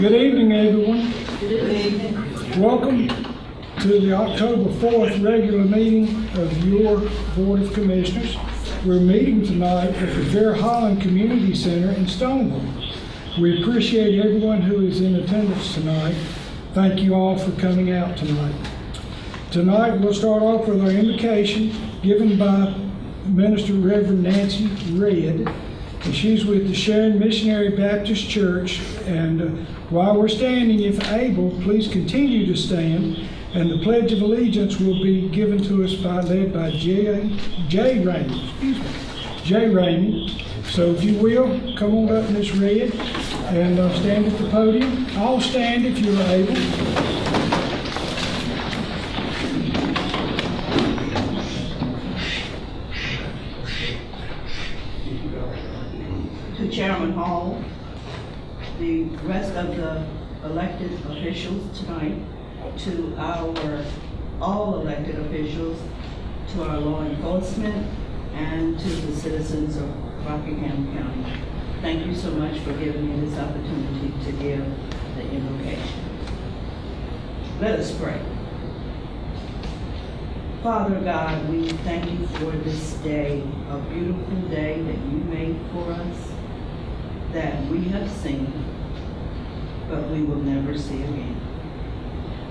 Good evening, everyone. Good evening. Welcome to the October 4th regular meeting of your Board of Commissioners. We're meeting tonight at the Fair Holland Community Center in Stonewall. We appreciate everyone who is in attendance tonight. Thank you all for coming out tonight. Tonight we'll start off with our invocation given by Minister Reverend Nancy Red. And she's with the Sharon Missionary Baptist Church. And while we're standing, if able, please continue to stand. And the Pledge of Allegiance will be given to us led by Jay Ramey. So if you will, come on up, Miss Red, and stand at the podium. All stand if you're able. Chairman Hall, the rest of the elected officials tonight, to our all elected officials, to our law enforcement, and to the citizens of Rockingham County. Thank you so much for giving me this opportunity to give the invocation. Let us pray. Father God, we thank you for this day, a beautiful day that you made for us, that we have seen, but we will never see again.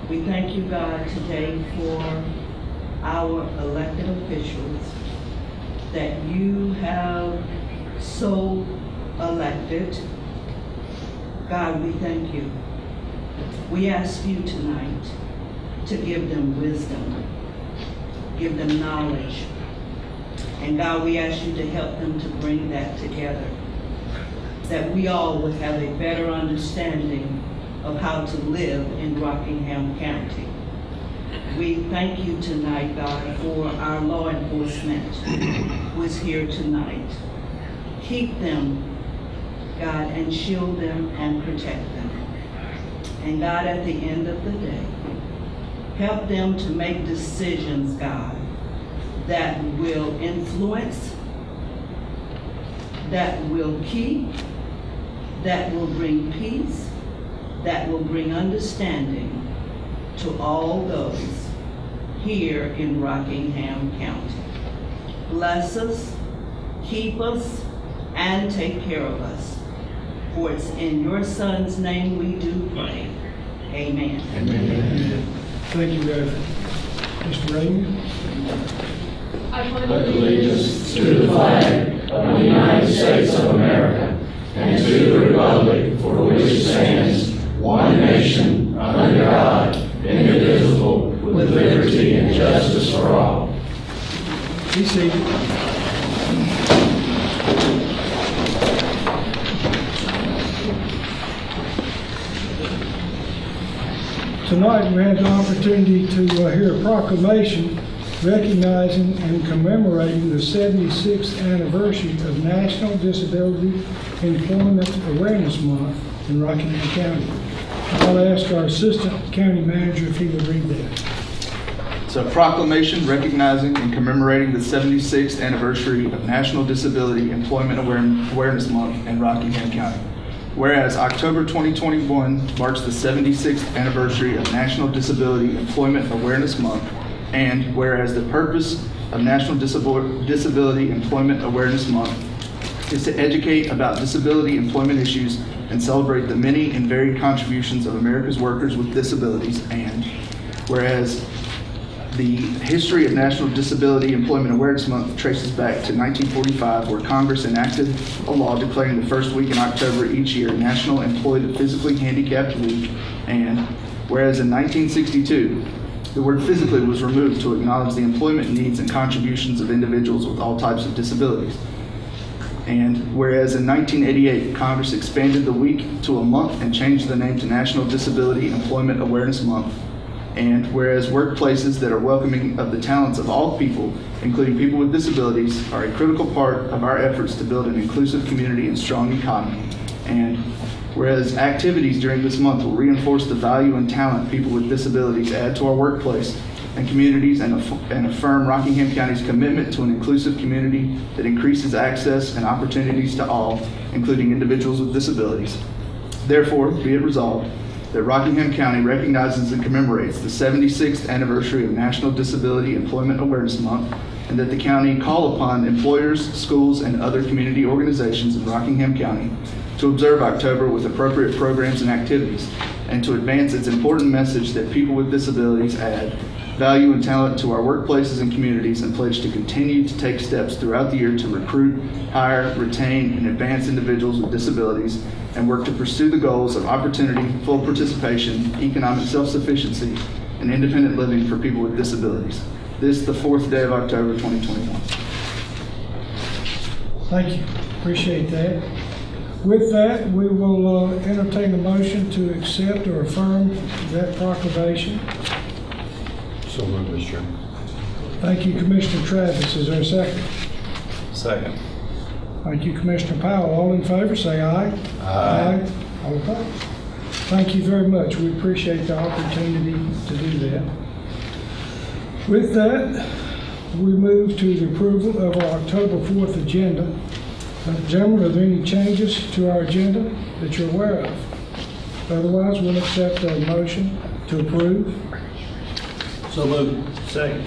We thank you, God, today for our elected officials that you have so elected. God, we thank you. We ask you tonight to give them wisdom, give them knowledge, and God, we ask you to help them to bring that together, that we all would have a better understanding of how to live in Rockingham County. We thank you tonight, God, for our law enforcement who is here tonight. Keep them, God, and shield them and protect them. And God, at the end of the day, help them to make decisions, God, that will influence, that will keep, that will bring peace, that will bring understanding to all those here in Rockingham County. Bless us, keep us, and take care of us. For it's in your Son's name we do pray. Amen. Amen. Thank you, Reverend. Mr. Raymond. I pledge allegiance to the flag of the United States of America and to the republic for which it stands, one nation, under God, indivisible, with liberty and justice for all. Be seated. Tonight we had the opportunity to hear a proclamation recognizing and commemorating the 76th anniversary of National Disability Employment Awareness Month in Rockingham County. I'll ask our Assistant County Manager if he would read that. It's a proclamation recognizing and commemorating the 76th anniversary of National Disability Employment Awareness Month in Rockingham County. Whereas October 2021 marks the 76th anniversary of National Disability Employment Awareness Month, and whereas the purpose of National Disability Employment Awareness Month is to educate about disability employment issues and celebrate the many and varied contributions of America's workers with disabilities, and whereas the history of National Disability Employment Awareness Month traces back to 1945, where Congress enacted a law declaring the first week in October each year National Employed Physically Handicapped Week, and whereas in 1962, the word physically was removed to acknowledge the employment needs and contributions of individuals with all types of disabilities. And whereas in 1988, Congress expanded the week to a month and changed the name to National Disability Employment Awareness Month. And whereas workplaces that are welcoming of the talents of all people, including people with disabilities, are a critical part of our efforts to build an inclusive community and strong economy. And whereas activities during this month will reinforce the value and talent people with disabilities add to our workplace and communities, and affirm Rockingham County's commitment to an inclusive community that increases access and opportunities to all, including individuals with disabilities. Therefore, be it resolved that Rockingham County recognizes and commemorates the 76th anniversary of National Disability Employment Awareness Month, and that the county call upon employers, schools, and other community organizations in Rockingham County to observe October with appropriate programs and activities, and to advance its important message that people with disabilities add value and talent to our workplaces and communities, and pledge to continue to take steps throughout the year to recruit, hire, retain, and advance individuals with disabilities, and work to pursue the goals of opportunity, full participation, economic self-sufficiency, and independent living for people with disabilities. This, the 4th day of October, 2021. Thank you. Appreciate that. With that, we will entertain a motion to accept or affirm that proclamation. So moved, Mr. Chairman. Thank you, Commissioner Travis. Is there a second? Second. Thank you, Commissioner Powell. All in favor, say aye. Aye. All opposed? Thank you very much. We appreciate the opportunity to do that. With that, we move to the approval of our October 4th agenda. Gentlemen, are there any changes to our agenda that you're aware of? Otherwise, we'll accept a motion to approve. So moved. Second.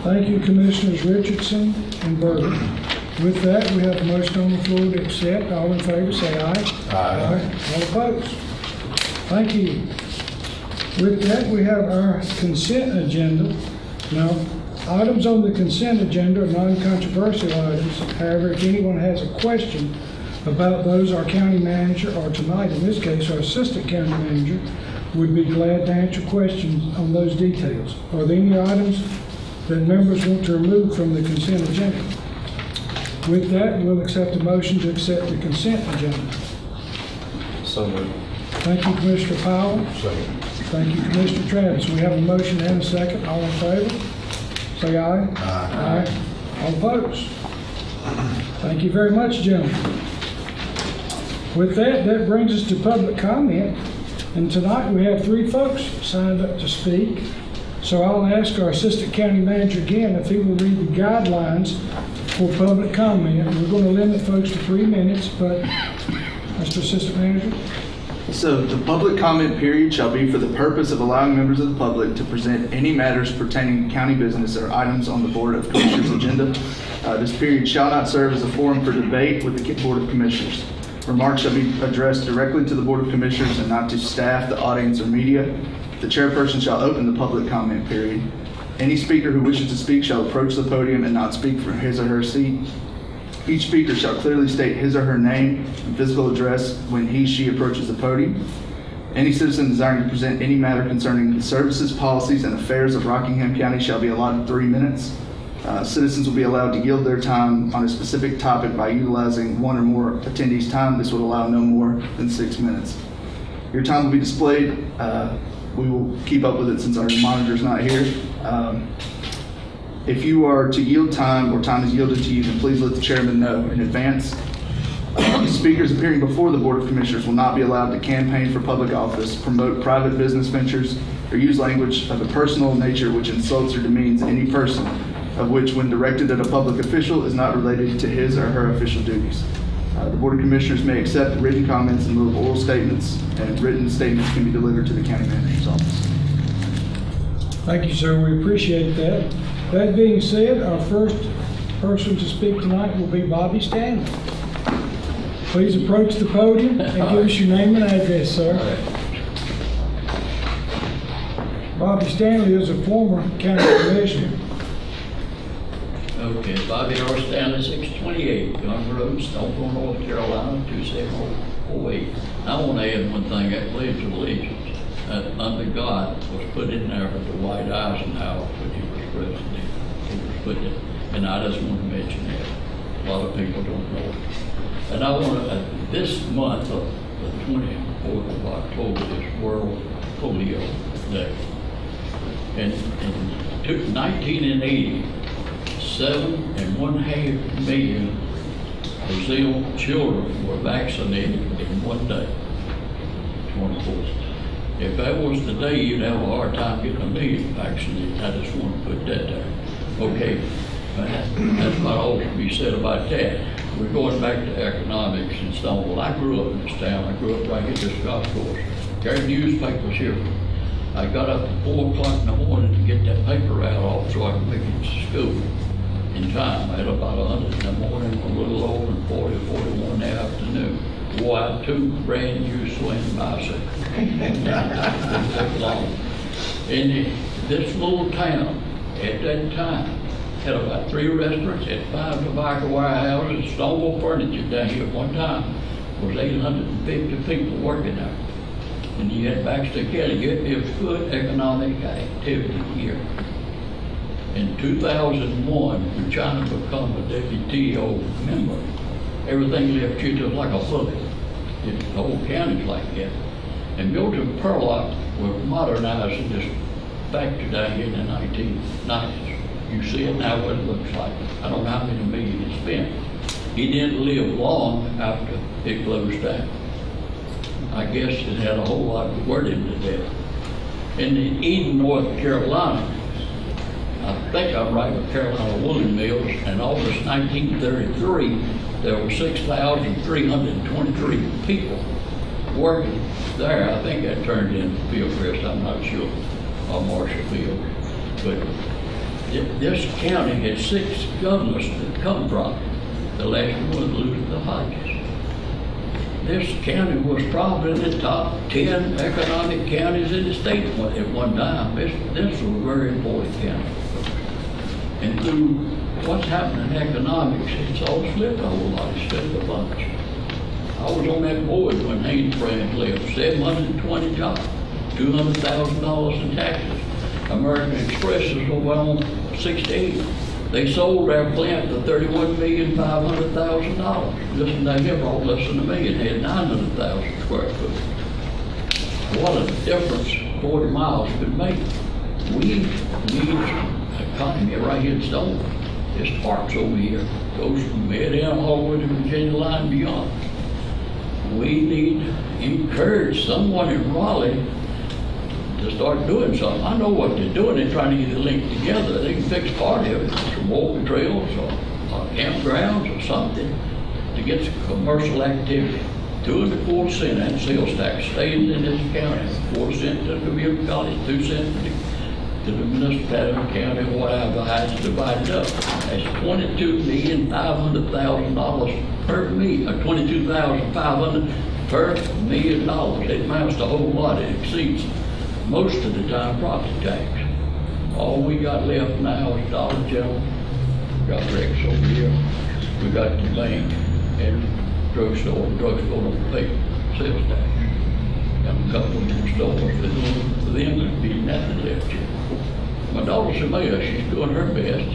Thank you, Commissioners Richardson and Berger. With that, we have a motion on the floor to accept. All in favor, say aye. Aye. All opposed? Thank you. With that, we have our consent agenda. Now, items on the consent agenda are non-controversial items. However, if anyone has a question about those, our county manager, or tonight, in this case, our assistant county manager, would be glad to answer questions on those details. Are there any items that members want to remove from the consent agenda? With that, we'll accept a motion to accept the consent agenda. So moved. Thank you, Commissioner Powell. Second. Thank you, Commissioner Travis. We have a motion and a second. All in favor? Say aye. Aye. All opposed? Thank you very much, gentlemen. With that, that brings us to public comment. And tonight we have 3 folks signed up to speak. So I'll ask our Assistant County Manager again if he will read the guidelines for public comment. We're going to limit folks to 3 minutes, but Mr. Assistant Manager? So the public comment period shall be for the purpose of allowing members of the public to present any matters pertaining to county business or items on the Board of Commissioners agenda. This period shall not serve as a forum for debate with the Board of Commissioners. Remarks shall be addressed directly to the Board of Commissioners and not to staff, the audience, or media. The chairperson shall open the public comment period. Any speaker who wishes to speak shall approach the podium and not speak from his or her seat. Each speaker shall clearly state his or her name and physical address when he/she approaches the podium. Any citizen desiring to present any matter concerning the services, policies, and affairs of Rockingham County shall be allotted 3 minutes. Citizens will be allowed to yield their time on a specific topic by utilizing 1 or more attendees' time. This would allow no more than 6 minutes. Your time will be displayed. We will keep up with it since our monitor's not here. If you are to yield time or time is yielded to you, then please let the chairman know in advance. Speakers appearing before the Board of Commissioners will not be allowed to campaign for public office, promote private business ventures, or use language of a personal nature which insults or demeans any person, of which, when directed at a public official, is not related to his or her official duties. The Board of Commissioners may accept written comments in lieu of oral statements, and written statements can be delivered to the county manager's office. Thank you, sir. We appreciate that. That being said, our first person to speak tonight will be Bobby Stanley. Please approach the podium and give us your name and address, sir. Bobby Stanley is a former county commissioner. Okay, Bobby R. Stanley, 628 Gun Road, Stoneville, North Carolina, 27008. I want to add one thing, that Pledge of Allegiance, under God, was put in there with the White Eisenhower when he was president. He was put in, and I just want to mention that. A lot of people don't know it. And I want to, this month, the 24th of October, is World Polio Day. And in 1980, 7.5 million Brazil children were vaccinated in one day, 24th. If that was the day, you'd have a hard time getting a million vaccinated. I just want to put that there. Okay, that's not all to be said about that. we're going back to economics in Stonewall. I grew up in this town. I grew up right at this golf course. Carried newspapers here. I got up at 4 o'clock in the morning to get that paper out off so I could make it to school in time. I had about 100 in the morning, a little over, and 40 or 41 in the afternoon. Wore out 2 brand new swing bicycles. Didn't take long. And this little town at that time had about 3 restaurants, had 5 tobacco warehouses, Stonewall Furniture down here at one time. Was 850 people working there. And you had Baxter Kelly, it was good economic activity here. In 2001, we're trying to become a WTO member. Everything left here just like a bullet. The whole county's like that. And Milton Perlock was modernizing this factory down here in the 1990s. You see it now, what it looks like. I don't know how many million it spent. He didn't live long after it closed down. I guess it had a whole lot of word into that. In Eden, North Carolina, I think I'm right with Carolina Woolen Mills, in August 1933, there were 6,323 people working there. I think that turned into Fieldcrest, I'm not sure, or Marshall Field. But this county had 6 governors that come from it. The last one was Luther Hodges. This county was probably in the top 10 economic counties in the state at one time. This was a very important county. And through what's happening in economics, it's all slipped a whole lot. It's slipped a bunch. I was on that board when Haynes Brands left. 720 jobs, $200,000 in taxes. American Express is over on 68. They sold their plant for $31,500,000. Listen, they never brought less than $1 million. They had 900,000 square foot. What a difference 40 miles could make. We need economy right here in Stonewall. This park's over here, goes from Mid-Am all the way to Virginia line and beyond. We need to encourage someone in Raleigh to start doing something. I know what they're doing. They're trying to get it linked together. They can fix part of it, some walking trails or campgrounds or something to get some commercial activity. 2 4 cents and sales tax stays in this county. 4 cents to the community college, 2 cents to the municipality, county, whatever, how it's divided up. That's $22,500,000 per million, or $22,500 per $1 million. It amounts to a whole lot. It exceeds most of the time property tax. All we got left now is Dollar General. We got Rex over here. We got the bank and drugstore. The drugstore don't pay sales tax. Got a couple of stores that for them would be nothing left here. My daughter Samaya, she's doing her best,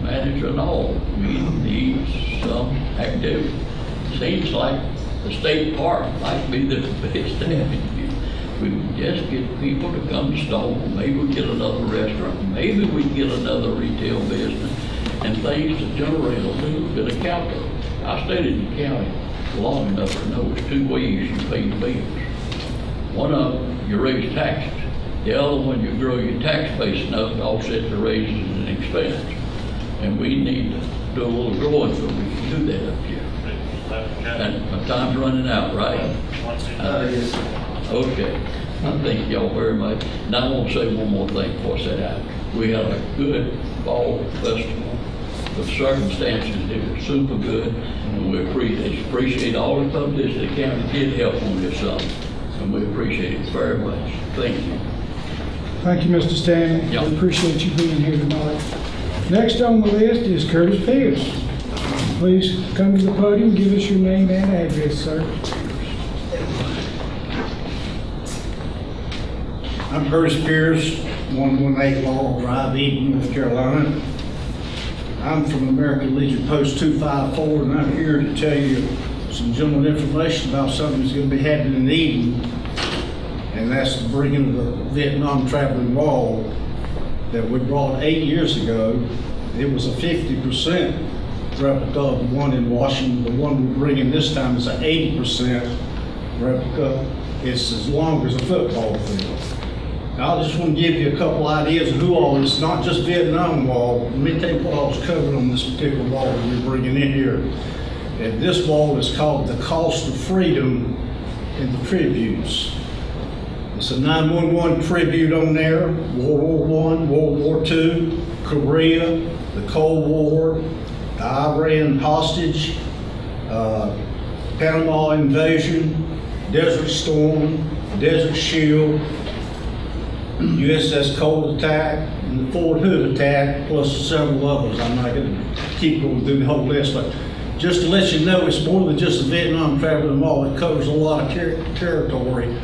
manager and all. We need some activity. Seems like the state park might be the best avenue. We can just get people to come to Stonewall. Maybe we get another restaurant. Maybe we get another retail business and things to generate a little bit of capital. I stayed in the county long enough to know there's 2 ways you pay your bills. One of them, you raise taxes. The other one, you grow your tax base enough to offset the raises and expense. And we need to do a little growing so we can do that up here. And my time's running out, right? Okay. I thank y'all very much. And I want to say one more thing before I set out. We had a good fall festival. The circumstances, they were super good, and we appreciate all the publicity the county did help on this summer, and we appreciate it very much. Thank you. Thank you, Mr. Stanley. Yep. We appreciate you being here tonight. Next on the list is Curtis Pierce. Please come to the podium and give us your name and address, sir. I'm Curtis Pierce, 118 Laurel Drive, Eden, North Carolina. I'm from American Legion Post 254, and I'm here to tell you some general information about something that's going to be happening in Eden, and that's the bringing of the Vietnam traveling wall that we brought 8 years ago. It was a 50% replica of the one in Washington. The one we're bringing this time is an 80% replica. It's as long as a football field. I just want to give you a couple ideas of who all, it's not just Vietnam Wall. Let me tell you what I was covering on this particular wall that we're bringing in here. And this wall is called The Cost of Freedom and the Tributes. It's a 9/11 tribute on there, World War I, World War II, Korea, the Cold War, the Iran hostage, Panama invasion, Desert Storm, Desert Shield, USS Cold attack, and the Fort Hood attack, plus several others. I'm not going to keep going through the whole list, but just to let you know, it's more than just the Vietnam Traveling Wall. It covers a lot of territory,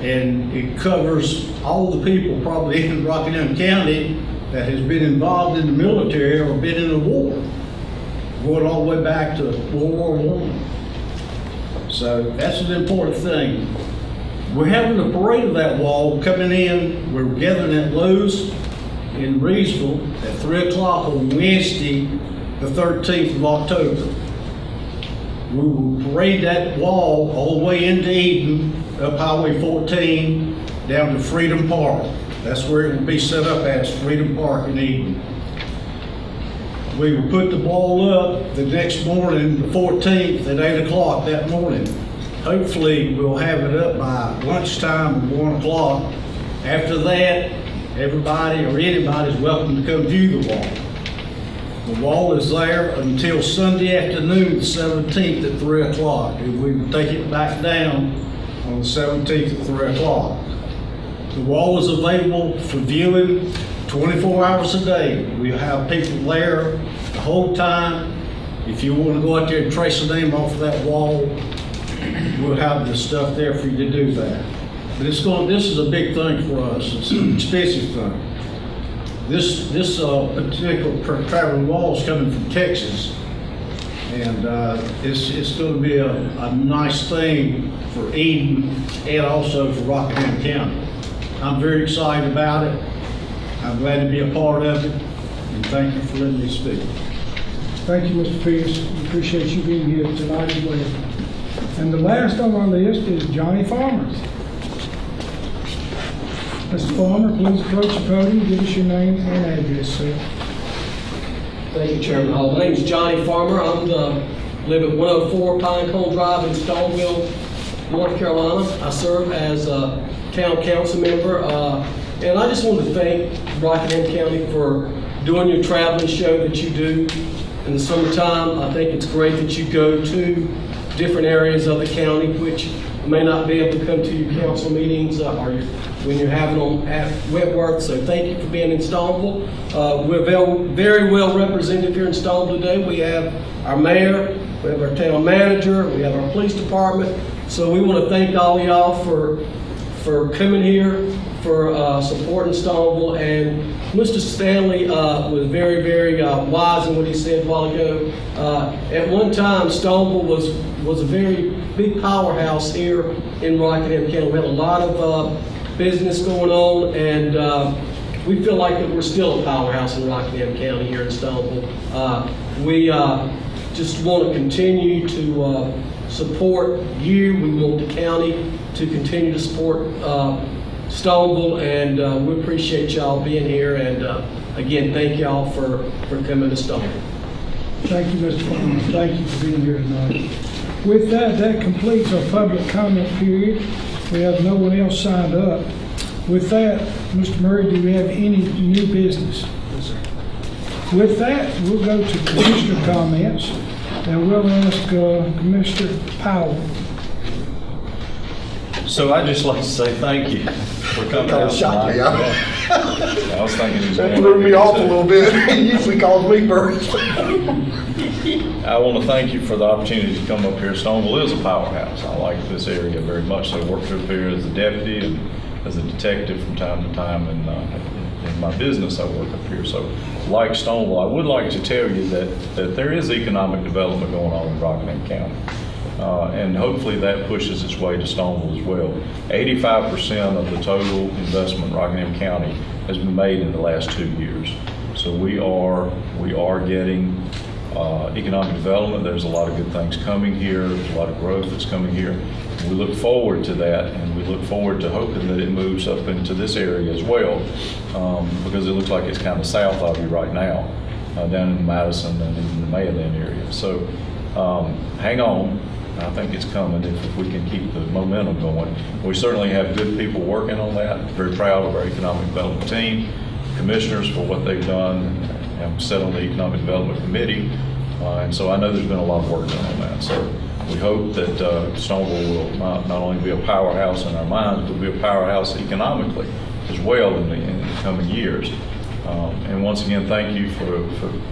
and it covers all the people probably in Rockingham County that has been involved in the military or been in a war, going all the way back to World War I. So that's an important thing. We're having a parade of that wall coming in. We're gathering at Lowe's in Reedsville at 3 o'clock on Wednesday, the 13th of October. We will parade that wall all the way into Eden, up Highway 14, down to Freedom Park. That's where it will be set up as Freedom Park in Eden. We will put the wall up the next morning, the 14th, at 8 o'clock that morning. Hopefully, we'll have it up by lunchtime or 1 o'clock. After that, everybody or anybody is welcome to come view the wall. The wall is there until Sunday afternoon, the 17th at 3 o'clock. And we will take it back down on the 17th at 3 o'clock. The wall is available for viewing 24 hours a day. We'll have people there the whole time. If you want to go out there and trace the name off of that wall, we'll have the stuff there for you to do that. But this is a big thing for us. It's an expensive thing. This particular traveling wall is coming from Texas, and it's going to be a nice thing for Eden and also for Rockingham County. I'm very excited about it. I'm glad to be a part of it, and thank you for letting me speak. Thank you, Mr. Pierce. We appreciate you being here tonight as well. And the last on our list is Johnny Farmer. Mr. Farmer, please approach the podium, give us your name and address, sir. Thank you, Chairman Hall. My name is Johnny Farmer. I live at 104 Pinecone Drive in Stoneville, North Carolina. I serve as a town council member. And I just wanted to thank Rockingham County for doing your traveling show that you do in the summertime. I think it's great that you go to different areas of the county, which may not be able to come to your council meetings or when you're having them at Wentworth. So thank you for being in Stoneville. We're very well represented here in Stoneville today. We have our mayor, we have our town manager, we have our police department. So we want to thank all y'all for coming here, for supporting Stoneville. And Mr. Stanley was very, very wise in what he said a while ago. At one time, Stoneville was a very big powerhouse here in Rockingham County. We had a lot of business going on, and we feel like that we're still a powerhouse in Rockingham County here in Stoneville. We just want to continue to support you. We want the county to continue to support Stoneville, and we appreciate y'all being here. And again, thank y'all for coming to Stoneville. Thank you, Mr. Farmer. Thank you for being here tonight. With that completes our public comment period. We have no one else signed up. With that, Mr. Murray, do we have any new business? Yes, sir. With that, we'll go to commissioner comments, and we'll ask Commissioner Powell. So I'd just like to say thank you for coming out tonight. I was thinking he was That going threw me to off a say- little bit. He usually calls me first. I want to thank you for the opportunity to come up here. Stoneville is a powerhouse. I like this area very much. I worked up here as a deputy and as a detective from time to time, and in my business I work up here. So like Stoneville, I would like to tell you that there is economic development going on in Rockingham County. And hopefully that pushes its way to Stoneville as well. 85% of the total investment in Rockingham County has been made in the last 2 years. So we are getting economic development. There's a lot of good things coming here. There's a lot of growth that's coming here. And we look forward to that, and we look forward to hoping that it moves up into this area as well, because it looks like it's kind of south of you right now, down in Madison and even the Mayodan area. So hang on. I think it's coming if we can keep the momentum going. We certainly have good people working on that. Very proud of our economic development team, commissioners for what they've done. I'm set on the economic development committee, and so I know there's been a lot of work done on that. So we hope that Stoneville will not only be a powerhouse in our minds, but be a powerhouse economically as well in the coming years. And once again, thank you for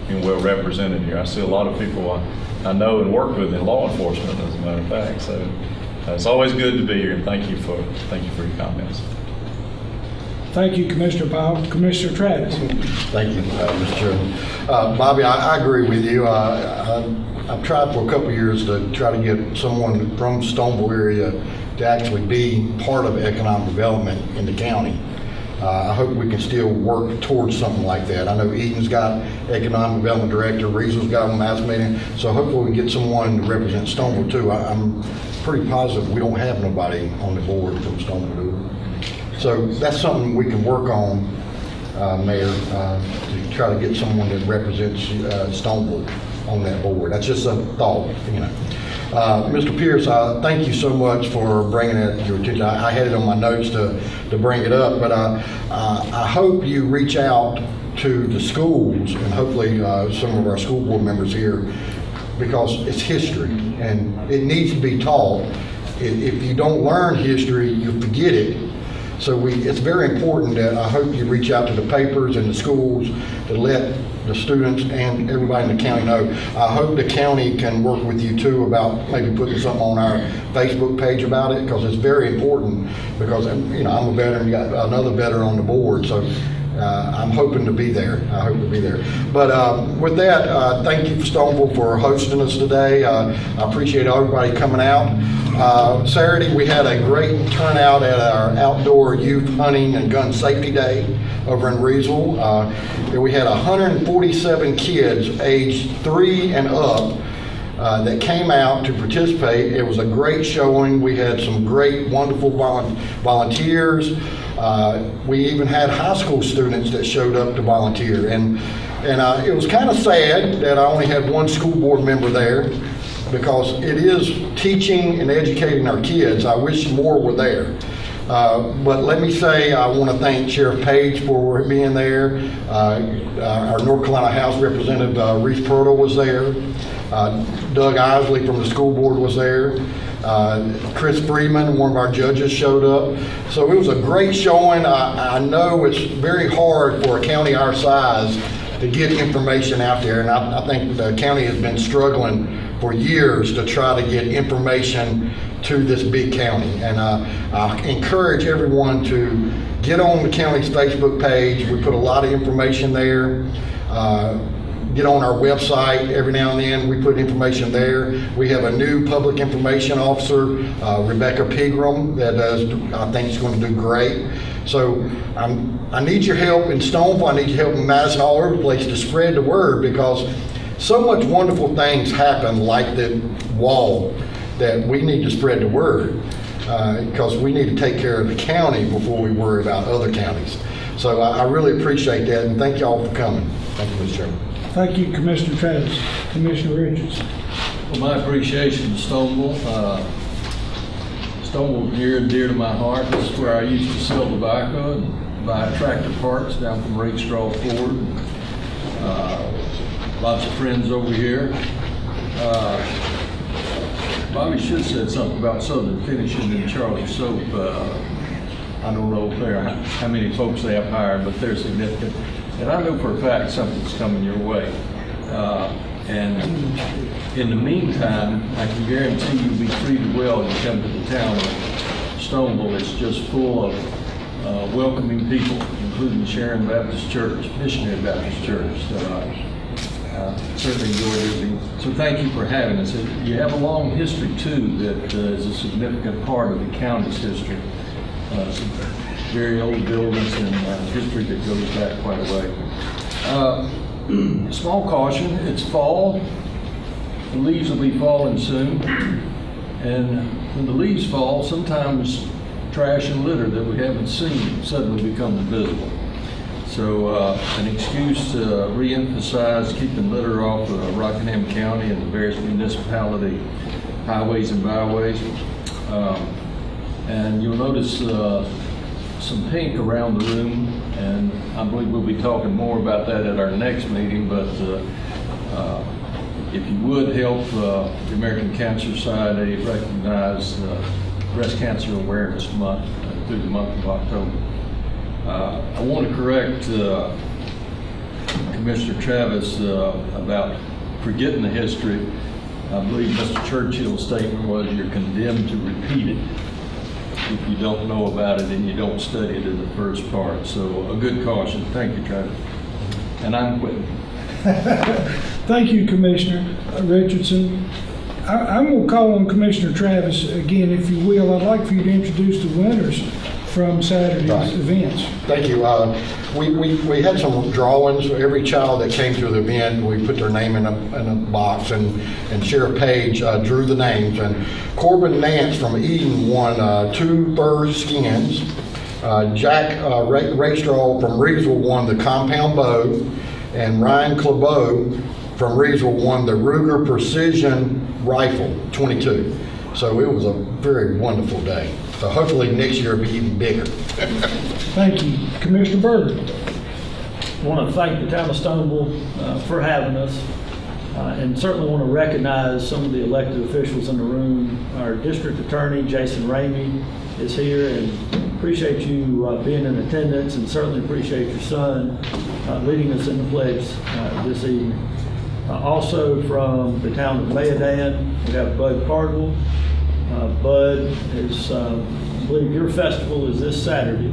being well represented here. I see a lot of people I know and work with in law enforcement, as a matter of fact. So it's always good to be here, and thank you for your comments. Thank you, Commissioner Powell. Commissioner Travis. Thank you, Mr. Chairman. Bobby, I agree with you. I've tried for a couple of years to try to get someone from Stoneville area to actually be part of economic development in the county. I hope we can still work towards something like that. I know Eaton's got economic development director, Riesel's got one last meeting, so hopefully we can get someone to represent Stoneville too. I'm pretty positive we don't have nobody on the board from Stoneville. So that's something we can work on, Mayor, to try to get someone that represents Stoneville on that board. That's just a thought, you know. Mr. Pierce, thank you so much for bringing it to your attention. I had it on my notes to bring it up, but I hope you reach out to the schools and hopefully some of our school board members here, because it's history and it needs to be taught. If you don't learn history, you forget it. So it's very important that I hope you reach out to the papers and the schools to let the students and everybody in the county know. I hope the county can work with you too about maybe putting something on our Facebook page about it, because it's very important, because you know, I'm a veteran, you got another veteran on the board, so I'm hoping to be there. I hope to be there. But with that, thank you for Stoneville for hosting us today. I appreciate everybody coming out. Saturday, we had a great turnout at our outdoor youth hunting and gun safety day over in Riesel. We had 147 kids aged 3 and up that came out to participate. It was a great showing. We had some great, wonderful volunteers. We even had high school students that showed up to volunteer. And it was kind of sad that I only had one school board member there, because it is teaching and educating our kids. I wish more were there. But let me say, I want to thank Sheriff Page for being there. Our North Carolina House Representative Reese Purtle was there. Doug Isley from the school board was there. Chris Freeman, one of our judges, showed up. So it was a great showing. I know it's very hard for a county our size to get information out there, and I think the county has been struggling for years to try to get information to this big county. And I encourage everyone to get on the county's Facebook page. We put a lot of information there. Get on our website every now and then. We put information there. We have a new public information officer, Rebecca Pegram, that I think is going to do great. So I need your help in Stoneville. I need your help in Madison, all over the place, to spread the word, because so much wonderful things happen, like the wall, that we need to spread the word, because we need to take care of the county before we worry about other counties. So I really appreciate that, and thank y'all for coming. Thank you, Mr. Chairman. Thank you, Commissioner Travis. Commissioner Richards. Well, my appreciation to Stoneville. Stoneville is near and dear to my heart. This is where I used to sell tobacco and buy tractor parts down from Rakestraw Ford. Lots of friends over here. Bobby should have said something about Southern Finishing and Charlie Soap. I don't know how many folks they have hired, but they're significant. And I know for a fact something's coming your way. And in the meantime, I can guarantee you'll be treated well when you come to the town of Stoneville. It's just full of welcoming people, including Sharon Baptist Church, Missionary Baptist Church. Certainly enjoyed everything. So thank you for having us. You have a long history too that is a significant part of the county's history. Some very old buildings and history that goes back quite a way. Small caution, it's fall. The leaves will be falling soon. And when the leaves fall, sometimes trash and litter that we haven't seen suddenly becomes visible. So an excuse to re-emphasize keeping litter off Rockingham County and the various municipality highways and byways. And you'll notice some pink around the room, and I believe we'll be talking more about that at our next meeting, but if you would help the American Cancer Society recognize Breast Cancer Awareness Month through the month of October. I want to correct Commissioner Travis about forgetting the history. I believe Mr. Churchill's statement was you're condemned to repeat it if you don't know about it and you don't study it in the first part. So a good caution. Thank you, Travis. And I'm quitting. Thank you, Commissioner Richardson. I'm going to call on Commissioner Travis again, if you will. I'd like for you to introduce the winners from Saturday's events. Thank you. We had some drawings. Every child that came to the event, we put their name in a box, and Sheriff Page drew the names. And Corbin Nance from Eden won 2 fur skins. Jack Raystraw from Reedsville won the compound bow, and Ryan Clabeau from Reedsville won the Ruger Precision Rifle 22. So it was a very wonderful day. So hopefully next year it'll be even bigger. Thank you. Commissioner Berger. I want to thank the town of Stoneville for having us, and certainly want to recognize some of the elected officials in the room. Our district attorney, Jason Ramey, is here, and appreciate you being in attendance, and certainly appreciate your son leading us in the pledge this evening. Also from the town of Mayodan, we have Bud Cardwell. Bud, is, I believe your festival is this Saturday.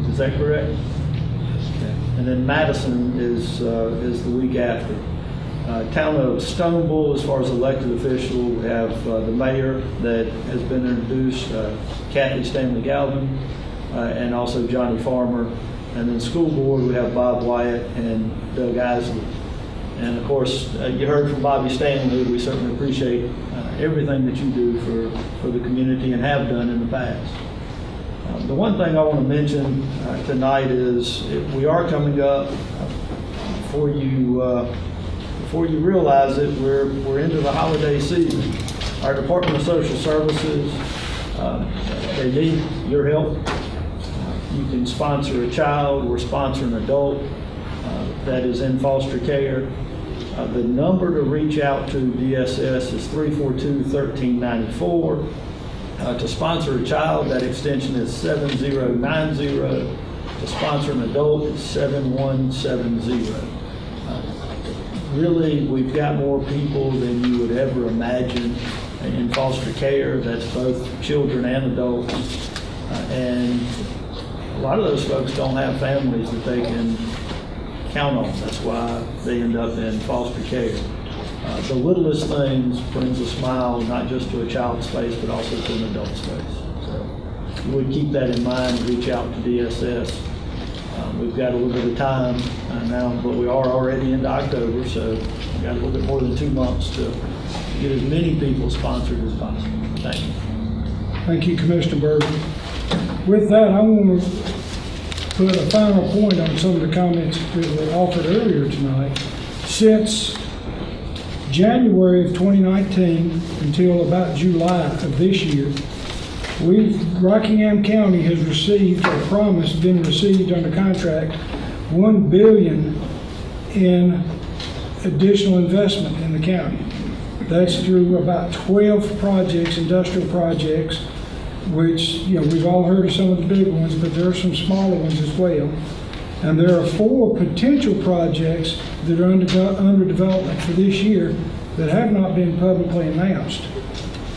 Is that correct? Okay. And then Madison is the week after. Town of Stoneville, as far as elected official, we have the mayor that has been introduced, Kathy Stanley Galvin, and also Johnny Farmer. And then school board, we have Bob Wyatt and Doug Isley. And of course, you heard from Bobby Stanley. We certainly appreciate everything that you do for the community and have done in the past. The one thing I want to mention tonight is we are coming up before you realize it. We're into the holiday season. Our Department of Social Services, they need your help. You can sponsor a child or sponsor an adult that is in foster care. The number to reach out to DSS is 342-1394. To sponsor a child, that extension is 7090. To sponsor an adult, it's 7170. Really, we've got more people than you would ever imagine in foster care. That's both children and adults. And a lot of those folks don't have families that they can count on. That's why they end up in foster care. The littlest things brings a smile, not just to a child's face, but also to an adult's face. So we would keep that in mind, reach out to DSS. We've got a little bit of time now, but we are already into October, so we've got a little bit more than 2 months to get as many people sponsored as possible. Thank you. Thank you, Commissioner Berger. With that, I want to put a final point on some of the comments that were offered earlier tonight. Since January of 2019 until about July of this year, Rockingham County has received, or promised, been received under contract, $1 billion in additional investment in the county. That's through about 12 projects, industrial projects, which, we've all heard of some of the big ones, but there are some smaller ones as well. And there are 4 potential projects that are under development for this year that have not been publicly announced.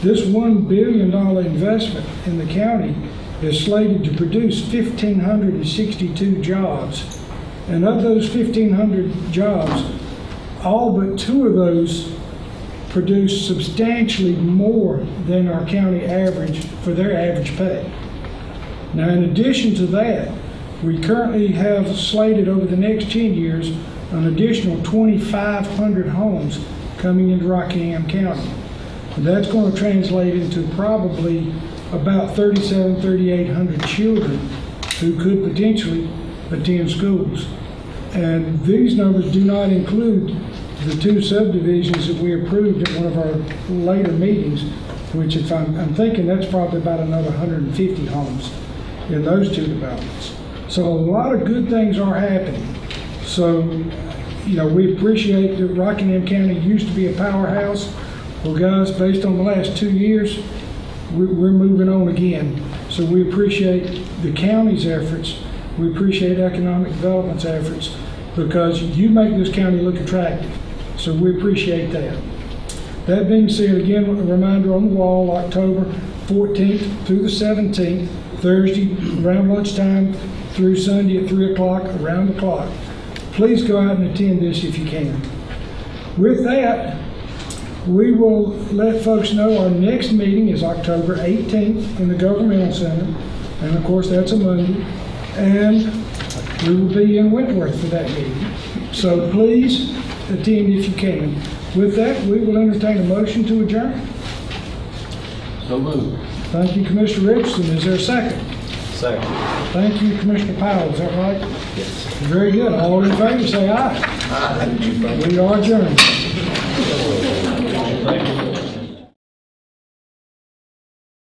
This $1 billion investment in the county is slated to produce 1,562 jobs. And of those 1,500 jobs, all but 2 of those produce substantially more than our county average for their average pay. Now, in addition to that, we currently have slated over the next 10 years an additional 2,500 homes coming into Rockingham County. And that's going to translate into probably about 3,800 children who could potentially attend schools. And these numbers do not include the 2 subdivisions that we approved at one of our later meetings, which if I'm thinking that's probably about another 150 homes in those 2 developments. So a lot of good things are happening. So, you know, we appreciate that Rockingham County used to be a powerhouse. Well, guys, based on the last 2 years, we're moving on again. So we appreciate the county's efforts. We appreciate economic development's efforts because you make this county look attractive. So we appreciate that. That being said, again, a reminder on the wall, October 14th through the 17th, Thursday around lunchtime through Sunday at 3 o'clock, around the clock. Please go out and attend this if you can. With that, we will let folks know our next meeting is October 18th in the Governmental Center. And of course, that's a Monday. And we will be in Wentworth for that meeting. So please attend if you can. With that, we will entertain a motion to adjourn. So moved. Thank you, Commissioner Richardson. Is there a second? Second. Thank you, Commissioner Powell. Is that right? Yes. Very good. All in favor, say aye. Aye. We are adjourned.